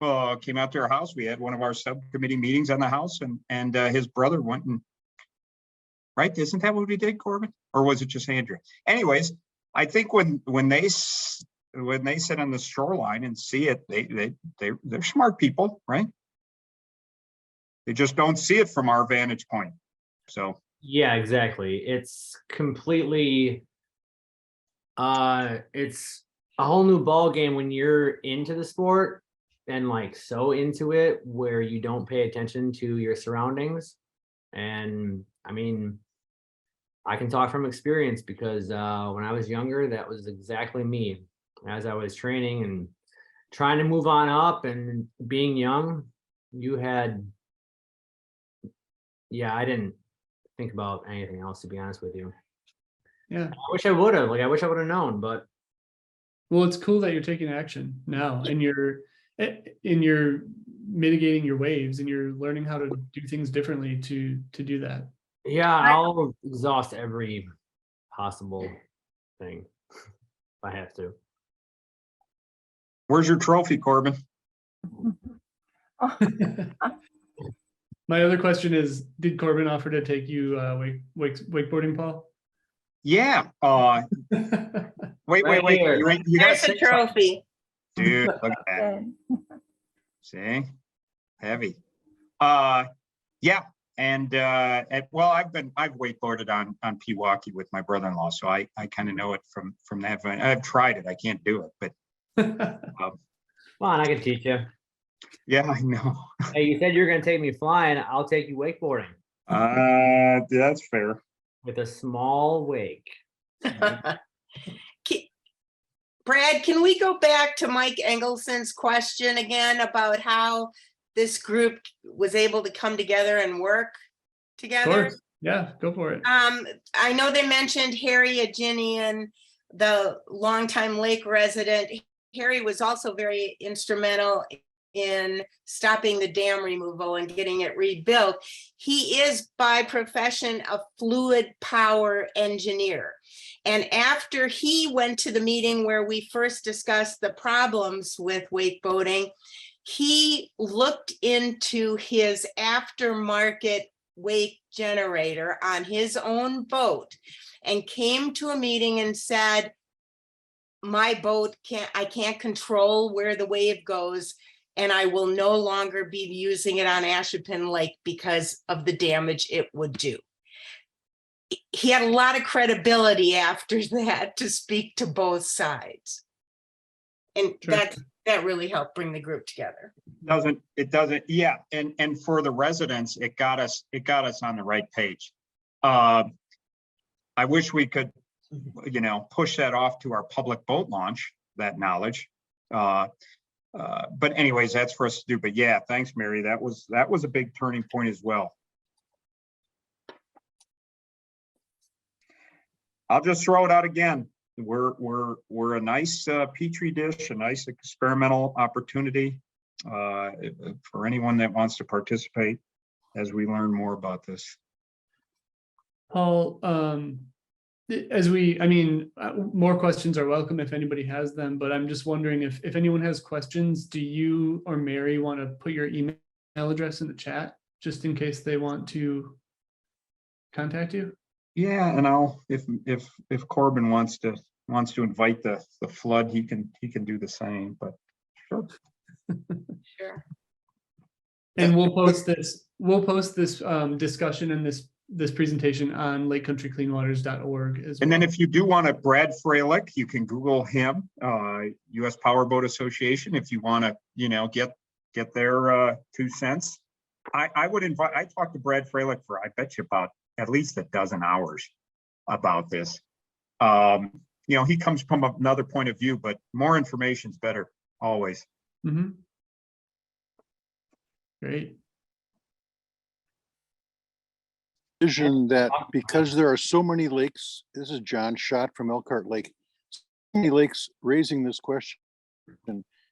C: to our house. We had one of our subcommittee meetings on the house, and his brother went and, right? Isn't that what we did, Corbin? Or was it just Andrew? Anyways, I think when they sit on the shoreline and see it, they're smart people, right? They just don't see it from our vantage point. So
D: Yeah, exactly. It's completely it's a whole new ball game when you're into the sport and like so into it where you don't pay attention to your surroundings. And I mean, I can talk from experience because when I was younger, that was exactly me. As I was training and trying to move on up and being young, you had, yeah, I didn't think about anything else, to be honest with you.
A: Yeah.
D: I wish I would have, like, I wish I would have known, but
A: Well, it's cool that you're taking action now and you're mitigating your waves and you're learning how to do things differently to do that.
D: yeah, I'll exhaust every possible thing if I have to.
C: where's your trophy, Corbin?
A: My other question is, did Corbin offer to take you wakeboarding, Paul?
C: Yeah. Wait.
D: Right here.
C: You gotta
B: there's
C: say
B: a trophy.
C: something. Dude, look at that.
G: Okay.
C: See, heavy. Yeah, and well, I've wakeboarded on Pewaukee with my brother-in-law, so I kind of know it from that. I've tried it. I can't do it, but
D: Come on, I can teach you.
C: yeah, I know.
D: Hey, you said you're gonna take me flying. I'll take you wakeboarding
C: That's fair.
D: with a small wake.
B: Brad, can we go back to Mike Engelson's question again about how this group was able to come together and work
A: Of
B: together?
A: course. Yeah, go for it.
B: I know they mentioned Harry Aginian, the longtime lake resident. Harry was also very instrumental in stopping the dam removal and getting it rebuilt. He is by profession a fluid power engineer. And after he went to the meeting where we first discussed the problems with wakeboating, he looked into his aftermarket wake generator on his own boat and came to a meeting and said, my boat I can't control where the wave goes, and I will no longer be using it on Ashippun Lake because of the damage it would do. He had a lot of credibility after that to speak to both sides. And
A: Sure.
B: that really helped bring the group together.
C: It doesn't, yeah, and for the residents, it got us on the right page. I wish we could, push that off to our public boat launch, that knowledge. But anyways, that's for us to do. But yeah, thanks, Mary. That was a big turning point as well. I'll just throw it out again. We're a nice petri dish, a nice experimental opportunity for anyone that wants to participate as we learn more about this.
A: Paul, more questions are welcome if anybody has them, but I'm just wondering if anyone has questions, do you or Mary want to put your email address in the chat just in case they want to contact you?
C: Yeah, and I'll if Corbin wants to invite the flood, he can do the same, but sure.
B: Sure.
A: And we'll post this discussion and this presentation on lakecountrycleanwaters.org as well.
C: And then if you do want to, Brad Freilich, you can Google him, U.S. Powerboat Association, if you want to, get their 2 cents. I talked to Brad Freilich for, I bet you, about at least a dozen hours about this. He comes from another point of view, but more information is better always.
A: Mm-hmm. Great.
H: Vision that because there are so many lakes, this is John Schott from Elkhart Lake, so many lakes raising this question.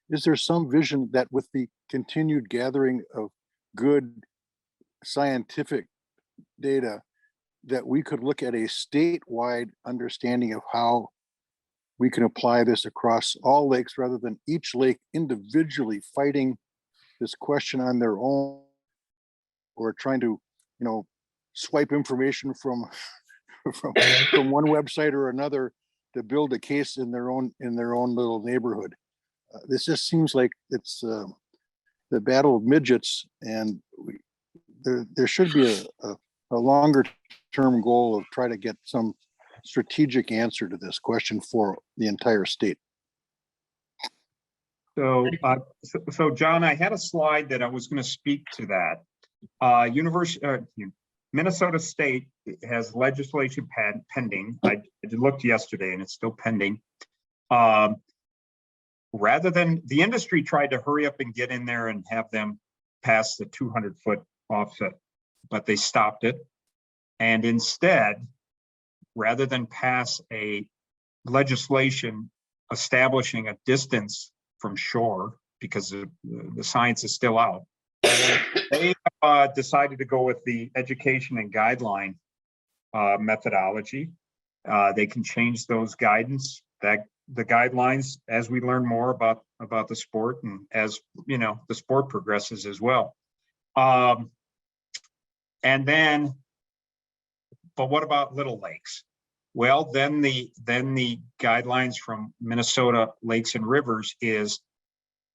H: Is there some vision that with the continued gathering of good scientific data, that we could look at a statewide understanding of how we can apply this across all lakes rather than each lake individually fighting this question on their own, or trying to, swipe information from one website or another to build a case in their own little neighborhood. This just seems like it's the battle of midgets, and there should be a longer term goal of try to get some strategic answer to this question for the entire state.
C: So John, I had a slide that I was going to speak to that. Minnesota State has legislation pending. I looked yesterday and it's still pending. Rather than the industry tried to hurry up and get in there and have them pass the 200-foot offset, but they stopped it. And instead, rather than pass a legislation establishing a distance from shore, because the science is still out, they decided to go with the education and guideline methodology. They can change those the guidelines as we learn more about the sport, and as the sport progresses as well. And then, but what about little lakes? Well, then the guidelines from Minnesota Lakes and Rivers is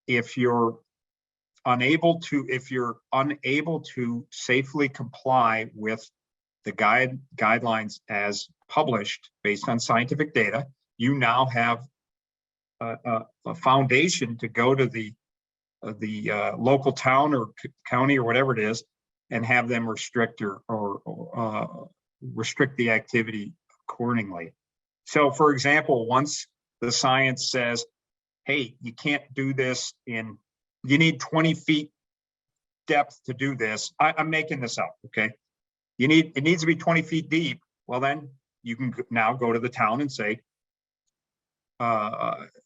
C: if you're unable to safely comply with the guidelines as published based on scientific data, you now have a foundation to go to the local town or county or whatever it is and have them restrict or restrict the activity accordingly. So for example, once the science says, hey, you can't do this you need 20 feet depth to do this. I'm making this up, okay? It needs to be 20 feet deep. Well, then you can now go to the town and say,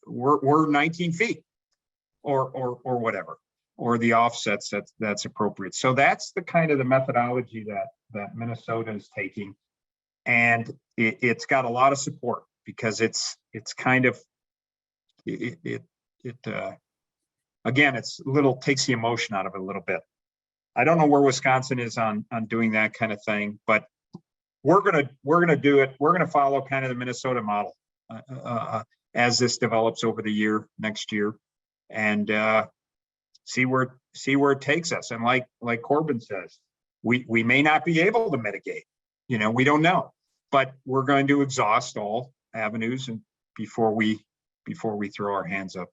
C: we're 19 feet or whatever, or the offsets that's appropriate. So that's the kind of the methodology that Minnesota is taking. And it's got a lot of support because it's kind of, again, it's takes the emotion out of it a little bit. I don't know where Wisconsin is on doing that kind of thing, but we're gonna do it. We're gonna follow kind of the Minnesota model as this develops over the next year, and see where it takes us. And like Corbin says, we may not be able to mitigate. We don't know, but we're going to exhaust all avenues and before we throw our hands up.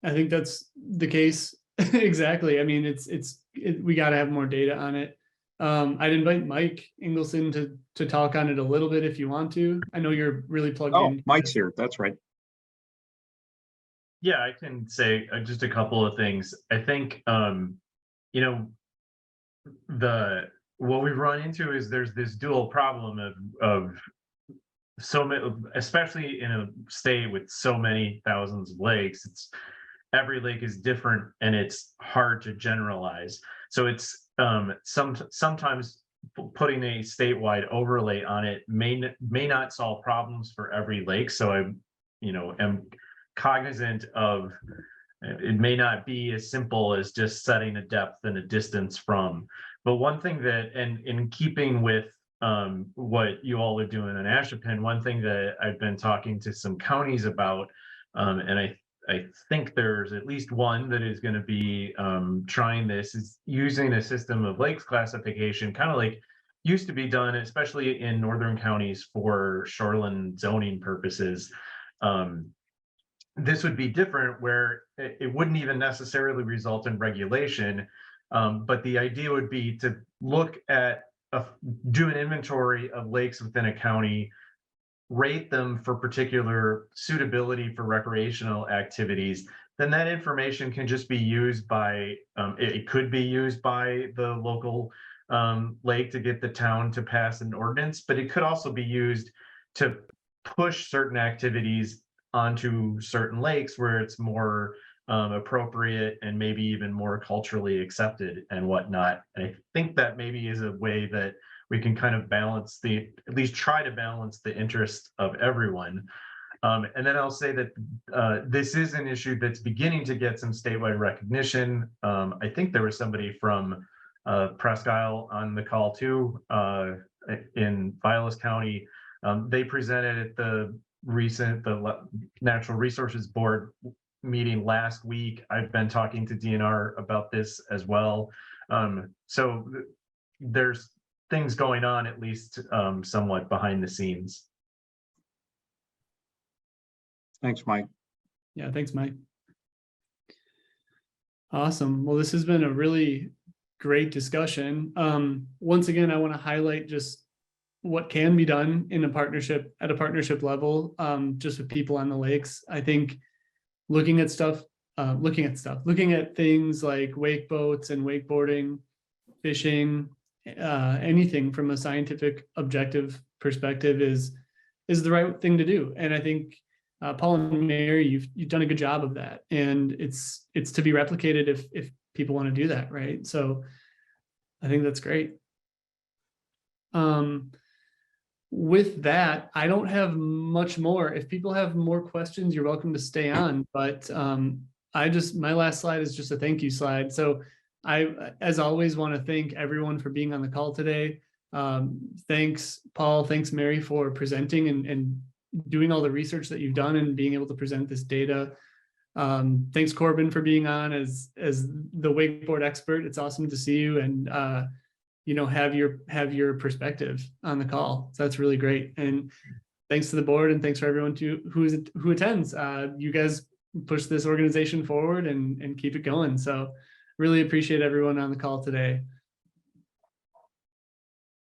A: I think that's the case. Exactly. I mean, we got to have more data on it. I'd invite Mike Ingleson to talk on it a little bit if you want to. I know you're really plugged in.
C: Oh, Mike's here. That's right.
E: Yeah, I can say just a couple of things. I think, the what we've run into is there's this dual problem of so many, especially in a state with so many thousands of lakes. It's every lake is different and it's hard to generalize. So it's sometimes putting a statewide overlay on it may not solve problems for every lake. So I, am cognizant of it may not be as simple as just setting a depth and a distance from. But one thing that, and in keeping with what you all are doing in Ashippun, one thing that I've been talking to some counties about, and I think there's at least one that is going to be trying this, is using a system of lakes classification, kind of like used to be done, especially in northern counties for shoreline zoning purposes. This would be different, where it wouldn't even necessarily result in regulation, but the idea would be to look at, do an inventory of lakes within a county, rate them for particular suitability for recreational activities. Then that information can just be used by, it could be used by the local lake to get the town to pass an ordinance, but it could also be used to push certain activities onto certain lakes where it's more appropriate and maybe even more culturally accepted and whatnot. And I think that maybe is a way that we can kind of balance at least try to balance the interest of everyone. And then I'll say that this is an issue that's beginning to get some statewide recognition. I think there was somebody from Presque Isle on the call too, in Vilas County. They presented at the Natural Resources Board meeting last week. I've been talking to DNR about this as well. So there's things going on, at least somewhat behind the scenes.
C: Thanks, Mike.
A: Yeah, thanks, Mike. Awesome. Well, this has been a really great discussion. Once again, I want to highlight just what can be done in a partnership, at a partnership level, just with people on the lakes. I think looking at things like wake boats and wakeboarding, fishing, anything from a scientific objective perspective is the right thing to do. And I think Paul and Mary, you've done a good job of that, and it's to be replicated if people want to do that, right? So I think that's great. With that, I don't have much more. If people have more questions, you're welcome to stay on, but my last slide is just a thank you slide. So I, as always, want to thank everyone for being on the call today. Thanks, Paul. Thanks, Mary, for presenting and doing all the research that you've done and being able to present this data. Thanks, Corbin, for being on as the wakeboard expert. It's awesome to see you and have your perspective on the call. So that's really great. And thanks to the board, and thanks for everyone who attends. You guys push this organization forward and keep it going. So really appreciate everyone on the call today.